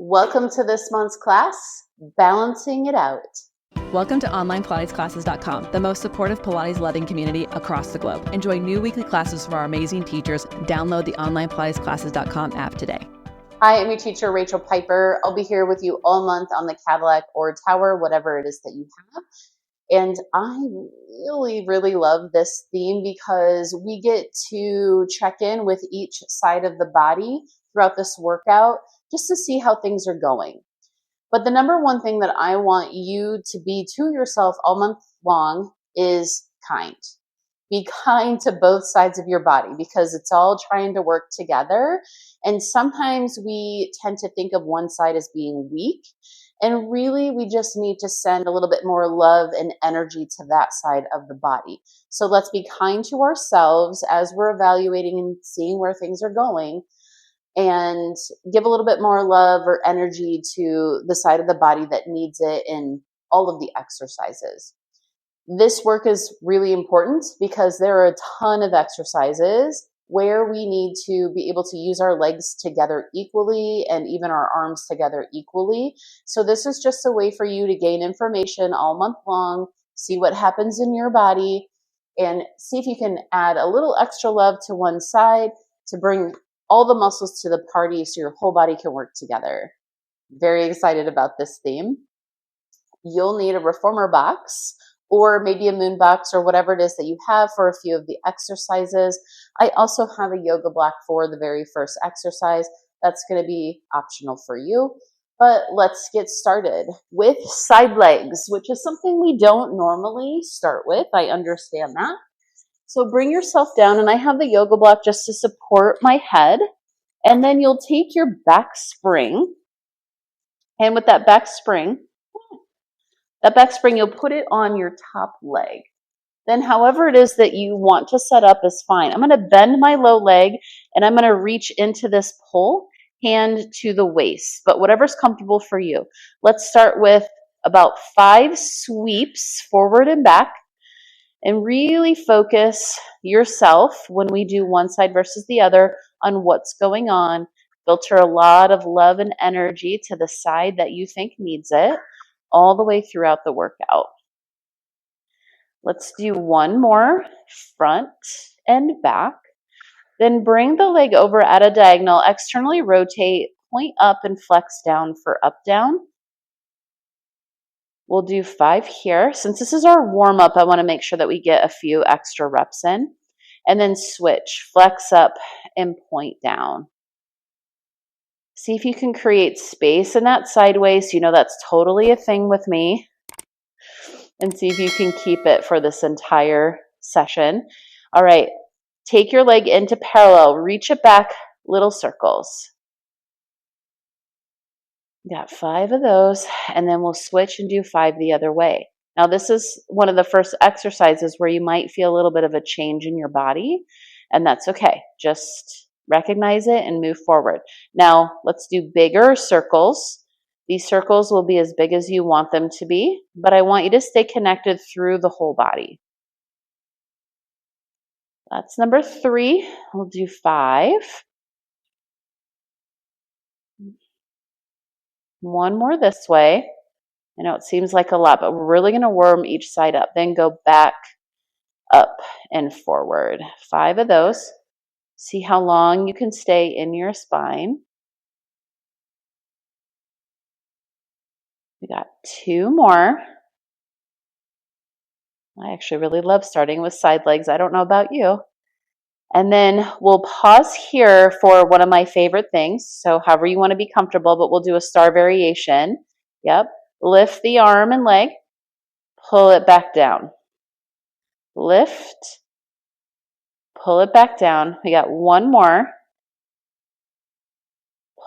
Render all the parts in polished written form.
Welcome to this month's class, Balancing It Out. Welcome to OnlinePilatesClasses.com, the most supportive Pilates-loving community across the globe. Enjoy new weekly classes from our amazing teachers. Download the OnlinePilatesClasses.com app today. Hi, I'm your teacher, Rachel Piper. I'll be here with you all month on the Cadillac or Tower, whatever it is that you have. And I really love this theme because we get to check in with each side of the body throughout this workout just to see how things are going. But the number one thing that I want you to be to yourself all month long is kind. Be kind to both sides of your body because it's all trying to work together. And sometimes we tend to think of one side as being weak. And really, we just need to send a little bit more love and energy to that side of the body. So let's be kind to ourselves as we're evaluating and seeing where things are going, and give a little bit more love or energy to the side of the body that needs it in all of the exercises. This work is really important because there are a ton of exercises where we need to be able to use our legs together equally and even our arms together equally. So this is just a way for you to gain information all month long, see what happens in your body, and see if you can add a little extra love to one side to bring all the muscles to the party so your whole body can work together. Very excited about this theme. You'll need a reformer box or maybe a moon box or whatever it is that you have for a few of the exercises. I also have a yoga block for the very first exercise. That's going to be optional for you. But let's get started with side legs, which is something we don't normally start with. I understand that. So bring yourself down, and I have the yoga block just to support my head. And then you'll take your back spring, and with that back spring, you'll put it on your top leg. Then however it is that you want to set up is fine. I'm going to bend my low leg, and I'm going to reach into this pull, hand to the waist, but whatever's comfortable for you. Let's start with about 5 sweeps forward and back. And really focus yourself when we do one side versus the other on what's going on. Filter a lot of love and energy to the side that you think needs it all the way throughout the workout. Let's do one more, front and back. Then bring the leg over at a diagonal, externally rotate, point up and flex down for up, down. We'll do 5 here. Since this is our warm-up, I want to make sure that we get a few extra reps in. And then switch, flex up and point down. See if you can create space in that sideways. You know that's totally a thing with me. And see if you can keep it for this entire session. All right, take your leg into parallel. Reach it back, little circles. Got 5 of those, and then we'll switch and do 5 the other way. Now, this is one of the first exercises where you might feel a little bit of a change in your body, and that's okay. Just recognize it and move forward. Now, let's do bigger circles. These circles will be as big as you want them to be, but I want you to stay connected through the whole body. That's number 3. We'll do 5. One more this way. I know it seems like a lot, but we're really going to warm each side up. Then go back, up, and forward. 5 of those. See how long you can stay in your spine. We got 2 more. I actually really love starting with side legs. I don't know about you. And then we'll pause here for one of my favorite things. So however you want to be comfortable, but we'll do a star variation. Yep. Lift the arm and leg. Pull it back down. Lift. Pull it back down. We got 1 more.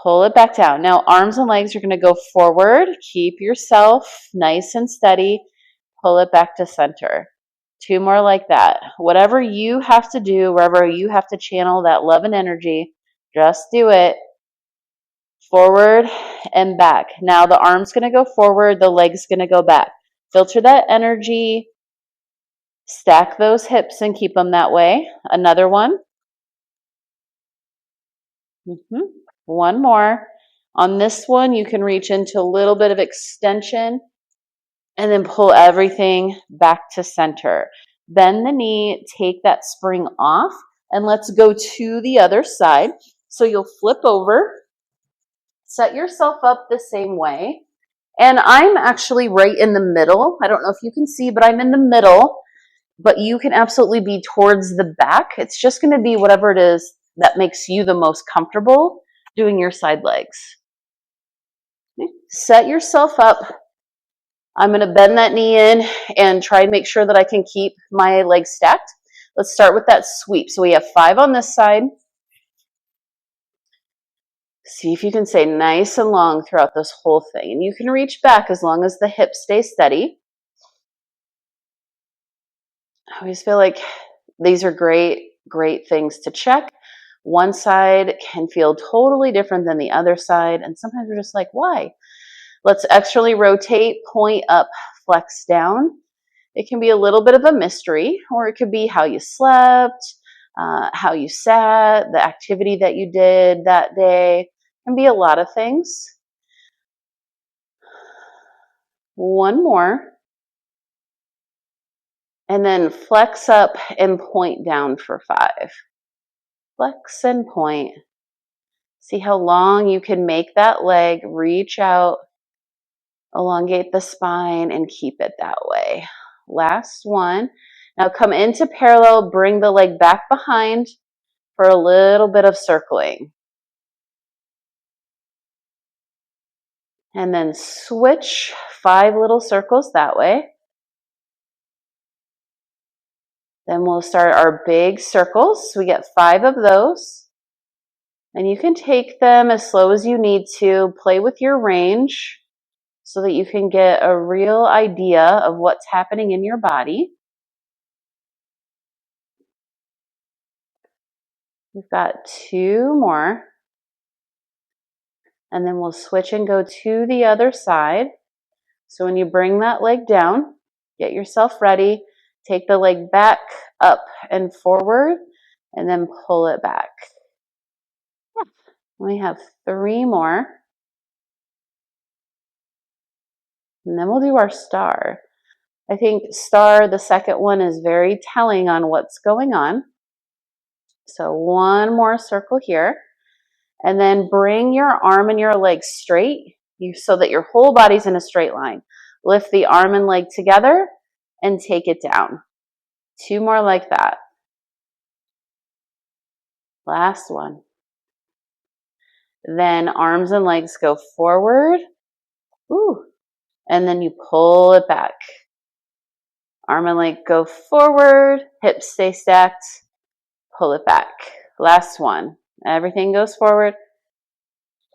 Pull it back down. Now arms and legs are going to go forward. Keep yourself nice and steady. Pull it back to center. 2 more like that. Whatever you have to do, wherever you have to channel that love and energy, just do it. Forward and back. Now the arm's going to go forward, the leg's going to go back. Filter that energy. Stack those hips and keep them that way. Another one. 1 more. On this one, you can reach into a little bit of extension and then pull everything back to center. Bend the knee, take that spring off, and let's go to the other side. So you'll flip over, set yourself up the same way. And I'm actually right in the middle. I don't know if you can see, but I'm in the middle. But you can absolutely be towards the back. It's just going to be whatever it is that makes you the most comfortable doing your side legs. Set yourself up. I'm going to bend that knee in and try and make sure that I can keep my legs stacked. Let's start with that sweep. So we have 5 on this side. See if you can stay nice and long throughout this whole thing. And you can reach back as long as the hips stay steady. I always feel like these are great things to check. One side can feel totally different than the other side. And sometimes we're just like, why? Let's externally rotate, point up, flex down. It can be a little bit of a mystery, or it could be how you slept, how you sat, the activity that you did that day. It can be a lot of things. One more. And then flex up and point down for 5. Flex and point. See how long you can make that leg reach out, elongate the spine, and keep it that way. Last one. Now come into parallel, bring the leg back behind for a little bit of circling. And then switch 5 little circles that way. Then we'll start our big circles. So we get 5 of those. And you can take them as slow as you need to. Play with your range so that you can get a real idea of what's happening in your body. We've got 2 more. And then we'll switch and go to the other side. So when you bring that leg down, get yourself ready. Take the leg back, up, and forward, and then pull it back. We have 3 more. And then we'll do our star. I think star, the second one, is very telling on what's going on. So one more circle here. And then bring your arm and your leg straight so that your whole body's in a straight line. Lift the arm and leg together and take it down. 2 more like that. Last one. Then arms and legs go forward. Ooh. And then you pull it back. Arm and leg go forward. Hips stay stacked. Pull it back. Last one. Everything goes forward.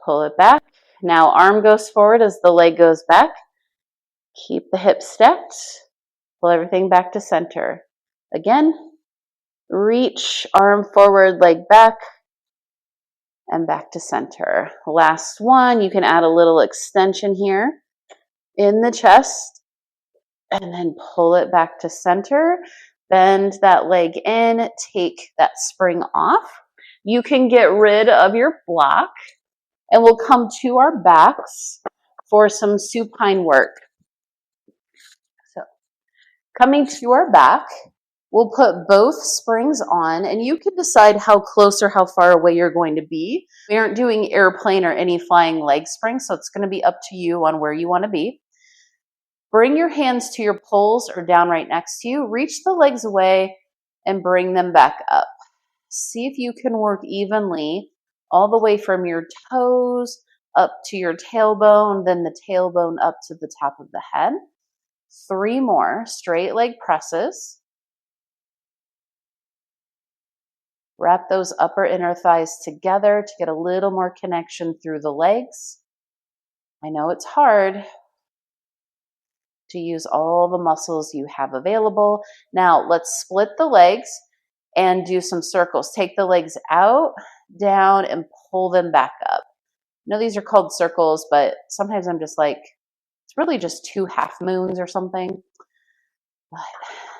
Pull it back. Now arm goes forward as the leg goes back. Keep the hips stacked. Pull everything back to center. Again, reach, arm forward, leg back, and back to center. Last one, you can add a little extension here in the chest, and then pull it back to center. Bend that leg in, take that spring off. You can get rid of your block, and we'll come to our backs for some supine work. So, coming to our back, we'll put both springs on, and you can decide how close or how far away you're going to be. We aren't doing airplane or any flying leg springs, so it's going to be up to you on where you want to be. Bring your hands to your poles or down right next to you. Reach the legs away and bring them back up. See if you can work evenly all the way from your toes up to your tailbone, then the tailbone up to the top of the head. 3 more straight leg presses. Wrap those upper inner thighs together to get a little more connection through the legs. I know it's hard to use all the muscles you have available. Now let's split the legs and do some circles. Take the legs out, down, and pull them back up. I know these are called circles, but sometimes I'm just like, it's really just 2 half moons or something. But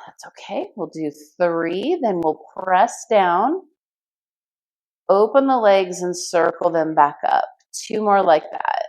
that's okay. We'll do 3, then we'll press down, open the legs and circle them back up. 2 more like that.